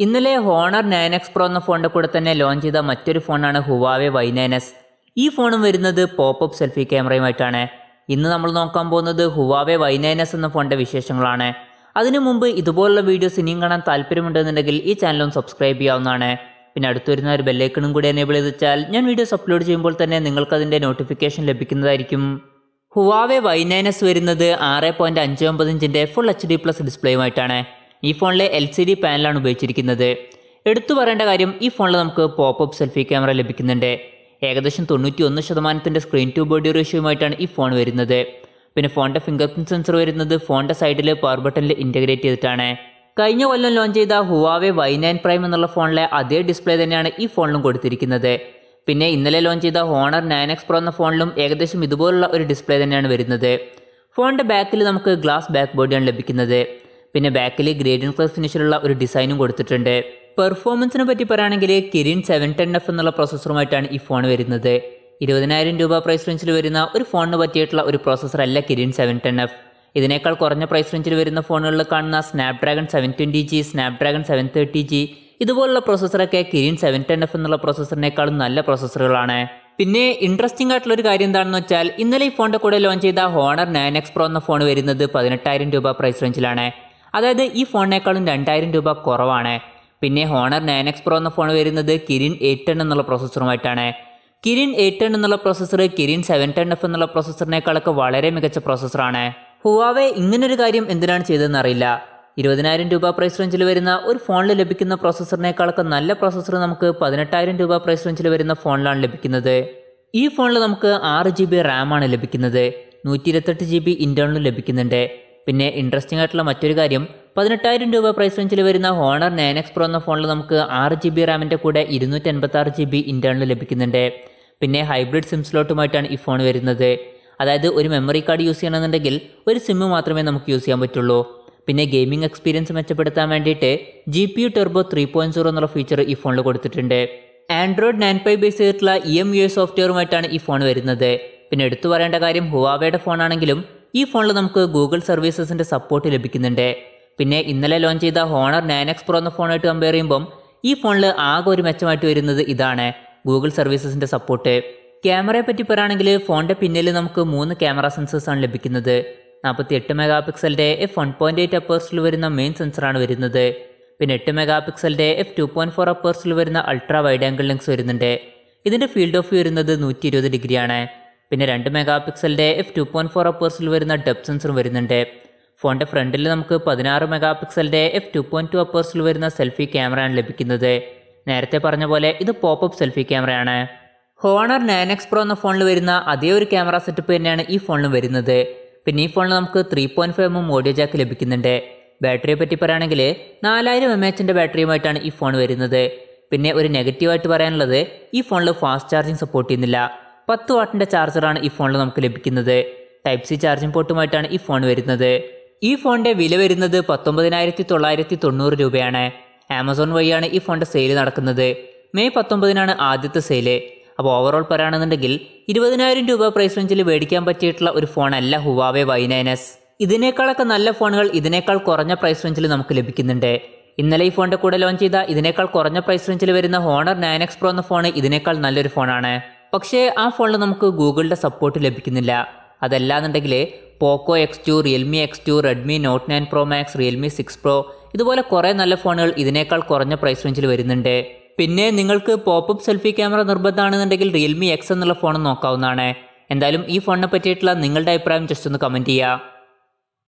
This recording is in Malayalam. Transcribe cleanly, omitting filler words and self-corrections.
ഇന്നലെ ഹോണർ 9X Pro എന്ന ഫോണിൻ്റെ കൂടെ തന്നെ ലോഞ്ച് ചെയ്ത മറ്റൊരു ഫോണാണ് Huawei Y9s. ഈ ഫോണും വരുന്നത് പോപ്പപ്പ് സെൽഫി ക്യാമറയുമായിട്ടാണ്. ഇന്ന് നമ്മൾ നോക്കാൻ പോകുന്നത് Huawei Y9s എന്ന ഫോണിൻ്റെ വിശേഷങ്ങളാണ്. അതിനു മുമ്പ് ഇതുപോലുള്ള വീഡിയോസ് ഇനിയും കാണാൻ താല്പര്യമുണ്ടെന്നുണ്ടെങ്കിൽ ഈ ചാനലും സബ്സ്ക്രൈബ് ചെയ്യാവുന്നതാണ്. പിന്നെ അടുത്ത് വരുന്ന ഒരു ബെല്ലൈക്കണും കൂടി എനേബിൾ ചെയ്ത് വെച്ചാൽ ഞാൻ വീഡിയോസ് അപ്ലോഡ് ചെയ്യുമ്പോൾ തന്നെ നിങ്ങൾക്കതിൻ്റെ നോട്ടിഫിക്കേഷൻ ലഭിക്കുന്നതായിരിക്കും. Huawei Y9s വരുന്നത് 6.59 ഇഞ്ചിൻ്റെ ഫുൾ HD+ ഡിസ്പ്ലേയുമായിട്ടാണ്. ഈ ഫോണിലെ LCD പാനലാണ് ഉപയോഗിച്ചിരിക്കുന്നത്. എടുത്തു പറയേണ്ട കാര്യം, ഈ ഫോണിൽ നമുക്ക് പോപ്പപ്പ് സെൽഫി ക്യാമറ ലഭിക്കുന്നുണ്ട്. ഏകദേശം 91% സ്ക്രീൻ ടു ബോഡി റേഷ്യോയുമായിട്ടാണ് ഈ ഫോൺ വരുന്നത്. പിന്നെ ഫോണിൻ്റെ ഫിംഗർ പ്രിൻറ്റ് സെൻസർ വരുന്നത് ഫോണിൻ്റെ സൈഡിൽ പവർ ബട്ടണിൽ ഇൻറ്റഗ്രേറ്റ് ചെയ്തിട്ടാണ്. കഴിഞ്ഞ കൊല്ലം ലോഞ്ച് ചെയ്ത Huawei Y9 Prime എന്നുള്ള ഫോണിലെ അതേ ഡിസ്പ്ലേ തന്നെയാണ് ഈ ഫോണിലും കൊടുത്തിരിക്കുന്നത്. പിന്നെ ഇന്നലെ ലോഞ്ച് ചെയ്ത ഹോണർ 9X Pro എന്ന ഫോണിലും ഏകദേശം ഇതുപോലുള്ള ഒരു ഡിസ്പ്ലേ തന്നെയാണ് വരുന്നത്. ഫോണിൻ്റെ ബാക്കിൽ നമുക്ക് ഗ്ലാസ് ബാക്ക് ബോഡിയാണ് ലഭിക്കുന്നത്. പിന്നെ ബാക്കിൽ ഗ്രേഡിയൻ ക്ലാസ് ഫിനിഷിലുള്ള ഒരു ഡിസൈനും കൊടുത്തിട്ടുണ്ട്. പെർഫോമൻസിനെ പറ്റി പറയുകയാണെങ്കിൽ കിരിൻ 710F എന്നുള്ള പ്രോസസ്സറുമായിട്ടാണ് ഈ ഫോൺ വരുന്നത്. 20,000 രൂപ പ്രൈസ് റേഞ്ചിൽ വരുന്ന ഒരു ഫോണിന് പറ്റിയിട്ടുള്ള ഒരു പ്രോസസ്സറല്ല കിരിൻ 710F. ഇതിനേക്കാൾ കുറഞ്ഞ പ്രൈസ് റേഞ്ചിൽ വരുന്ന ഫോണുകളിൽ കാണുന്ന സ്നാപ്ഡ്രാഗൺ 720G, സ്നാപ്ഡ്രാഗൺ 730G ഇതുപോലുള്ള പ്രോസസ്സറൊക്കെ കിരിൻ 710F എന്നുള്ള പ്രോസസ്സറിനേക്കാളും നല്ല പ്രോസസ്സറുകളാണ്. പിന്നെ ഇൻട്രസ്റ്റിംഗ് ആയിട്ടുള്ള ഒരു കാര്യം എന്താണെന്ന് വെച്ചാൽ, ഇന്നലെ ഈ ഫോണിൻ്റെ കൂടെ ലോഞ്ച് ചെയ്ത ഹോണർ 9X Pro എന്ന ഫോൺ വരുന്നത് 18,000 രൂപ പ്രൈസ് റേഞ്ചിലാണ്. അതായത് ഈ ഫോണിനേക്കാളും 2,000 രൂപ കുറവാണ്. പിന്നെ ഹോണർ 9X Pro എന്ന ഫോൺ വരുന്നത് കിരിൻ 810 എന്നുള്ള പ്രോസസ്സറുമായിട്ടാണ്. കിരിൻ 810 എന്നുള്ള പ്രോസസ്സർ കിരിൻ 710F എന്നുള്ള പ്രോസസ്സറിനേക്കാളൊക്കെ വളരെ മികച്ച പ്രോസസ്സറാണ്. Huawei ഇങ്ങനൊരു കാര്യം എന്തിനാണ് ചെയ്തതെന്ന് അറിയില്ല. 20,000 രൂപ പ്രൈസ് റേഞ്ചിൽ വരുന്ന ഒരു ഫോണിൽ ലഭിക്കുന്ന പ്രോസസ്സറിനേക്കാളൊക്കെ നല്ല പ്രോസസ്സർ നമുക്ക് 18,000 രൂപ പ്രൈസ് റേഞ്ചിൽ വരുന്ന ഫോണിലാണ് ലഭിക്കുന്നത്. ഈ ഫോണിൽ നമുക്ക് 6GB RAM ആണ് ലഭിക്കുന്നത്. 128GB ഇന്റേണലും ലഭിക്കുന്നുണ്ട്. പിന്നെ ഇൻട്രസ്റ്റിംഗ് ആയിട്ടുള്ള മറ്റൊരു കാര്യം, 18,000 രൂപ പ്രൈസ് റേഞ്ചിൽ വരുന്ന ഹോണർ 9X Pro എന്ന ഫോണിൽ നമുക്ക് 6GB റാമിൻ്റെ കൂടെ 256GB ഇന്റേണൽ ലഭിക്കുന്നുണ്ട്. പിന്നെ ഹൈബ്രിഡ് സിം സ്ലോട്ടുമായിട്ടാണ് ഈ ഫോൺ വരുന്നത്. അതായത് ഒരു മെമ്മറി കാർഡ് യൂസ് ചെയ്യണമെന്നുണ്ടെങ്കിൽ ഒരു സിമ്മ് മാത്രമേ നമുക്ക് യൂസ് ചെയ്യാൻ പറ്റുള്ളൂ. പിന്നെ ഗെയിമിംഗ് എക്സ്പീരിയൻസ് മെച്ചപ്പെടുത്താൻ വേണ്ടിയിട്ട് GPU Turbo 3.0 എന്നുള്ള ഫീച്ചർ ഈ ഫോണിൽ കൊടുത്തിട്ടുണ്ട്. Android 9 ബേസ് ചെയ്തിട്ടുള്ള EMUI സോഫ്റ്റ്വെയറുമായിട്ടാണ് ഈ ഫോൺ വരുന്നത്. പിന്നെ എടുത്തു പറയേണ്ട കാര്യം, ഹുവാവയുടെ ഫോണാണെങ്കിലും ഈ ഫോണിൽ നമുക്ക് ഗൂഗിൾ സർവീസസിൻ്റെ സപ്പോർട്ട് ലഭിക്കുന്നുണ്ട്. പിന്നെ ഇന്നലെ ലോഞ്ച് ചെയ്ത ഹോണർ 9X Pro എന്ന ഫോണായിട്ട് കമ്പയർ ചെയ്യുമ്പം ഈ ഫോണിൽ ആകെ ഒരു മെച്ചമായിട്ട് വരുന്നത് ഇതാണ്, ഗൂഗിൾ സർവീസസിൻ്റെ സപ്പോർട്ട്. ക്യാമറയെ പറ്റി പറയുകയാണെങ്കിൽ ഫോണിൻ്റെ പിന്നിൽ നമുക്ക് 3 ക്യാമറ സെൻസേഴ്സാണ് ലഭിക്കുന്നത്. 48 മെഗാ പിക്സലിൻ്റെ f1.8 അപ്പേഴ്സിൽ വരുന്ന മെയിൻ സെൻസറാണ് വരുന്നത്. പിന്നെ 8 മെഗാ പിക്സലിൻ്റെ f2.4 അപ്പേഴ്സിൽ വരുന്ന അൾട്രാ വൈഡ് ആംഗിൾ ലെൻസ് വരുന്നുണ്ട്. ഇതിൻ്റെ ഫീൽഡ് ഓഫ് വ്യൂ വരുന്നത് 120 ഡിഗ്രിയാണ്. പിന്നെ 2 മെഗാ പിക്സലിൻ്റെ f2.4 അപ്പേഴ്സിൽ വരുന്ന ഡെപ്ത് സെൻസറും വരുന്നുണ്ട്. ഫോണിൻ്റെ ഫ്രണ്ടിൽ നമുക്ക് 16 മെഗാ പിക്സലിൻ്റെ f2.2 അപ്പേഴ്സിൽ വരുന്ന സെൽഫി ക്യാമറയാണ് ലഭിക്കുന്നത്. നേരത്തെ പറഞ്ഞ പോലെ ഇത് പോപ്പപ്പ് സെൽഫി ക്യാമറയാണ്. ഹോണർ 9X Pro എന്ന ഫോണിൽ വരുന്ന അതേ ഒരു ക്യാമറ സെറ്റപ്പ് തന്നെയാണ് ഈ ഫോണിലും വരുന്നത്. പിന്നെ ഈ ഫോണിൽ നമുക്ക് 3.5mm ഓഡിയോ ജാക്ക് ലഭിക്കുന്നുണ്ട്. ബാറ്ററിയെ പറ്റി പറയുകയാണെങ്കിൽ 4000 mAh ബാറ്ററിയുമായിട്ടാണ് ഈ ഫോൺ വരുന്നത്. പിന്നെ ഒരു നെഗറ്റീവായിട്ട് പറയാനുള്ളത്, ഈ ഫോണിൽ ഫാസ്റ്റ് ചാർജിങ് സപ്പോർട്ട് ചെയ്യുന്നില്ല. 10 വാട്ടിൻ്റെ ചാർജറാണ് ഈ ഫോണിൽ നമുക്ക് ലഭിക്കുന്നത്. Type-C ചാർജിങ് പോർട്ടുമായിട്ടാണ് ഈ ഫോൺ വരുന്നത്. ഈ ഫോണിൻ്റെ വില വരുന്നത് 19,990 രൂപയാണ്. ആമസോൺ വഴിയാണ് ഈ ഫോണിൻ്റെ സെയിൽ നടക്കുന്നത്. മെയ് 19-നാണ് ആദ്യത്തെ സെയില്. അപ്പോൾ ഓവറോൾ പറയുകയാണെന്നുണ്ടെങ്കിൽ 20,000 രൂപ പ്രൈസ് റേഞ്ചിൽ മേടിക്കാൻ പറ്റിയിട്ടുള്ള ഒരു ഫോണല്ല Huawei Y9s. ഇതിനേക്കാളൊക്കെ നല്ല ഫോണുകൾ ഇതിനേക്കാൾ കുറഞ്ഞ പ്രൈസ് റേഞ്ചിൽ നമുക്ക് ലഭിക്കുന്നുണ്ട്. ഇന്നലെ ഈ ഫോണിൻ്റെ കൂടെ ലോഞ്ച് ചെയ്ത ഇതിനേക്കാൾ കുറഞ്ഞ പ്രൈസ് റേഞ്ചിൽ വരുന്ന ഹോണർ 9X Pro എന്ന ഫോൺ ഇതിനേക്കാൾ നല്ലൊരു ഫോണാണ്. പക്ഷേ ആ ഫോണിൽ നമുക്ക് ഗൂഗിളിൻ്റെ സപ്പോർട്ട് ലഭിക്കുന്നില്ല. അതല്ലാന്നുണ്ടെങ്കിൽ Poco X2, Realme X2, Redmi Note 9 Pro Max, Realme 6 Pro ഇതുപോലെ കുറേ നല്ല ഫോണുകൾ ഇതിനേക്കാൾ കുറഞ്ഞ പ്രൈസ് റേഞ്ചിൽ വരുന്നുണ്ട്. പിന്നെ നിങ്ങൾക്ക് പോപ്പപ്പ് സെൽഫി ക്യാമറ നിർബന്ധമാണെന്നുണ്ടെങ്കിൽ റിയൽമി X എന്നുള്ള ഫോൺ നോക്കാവുന്നതാണ്. എന്തായാലും ഈ ഫോണിനെ പറ്റിയിട്ടുള്ള നിങ്ങളുടെ അഭിപ്രായം ജസ്റ്റ് ഒന്ന് കമൻറ്റ് ചെയ്യുക.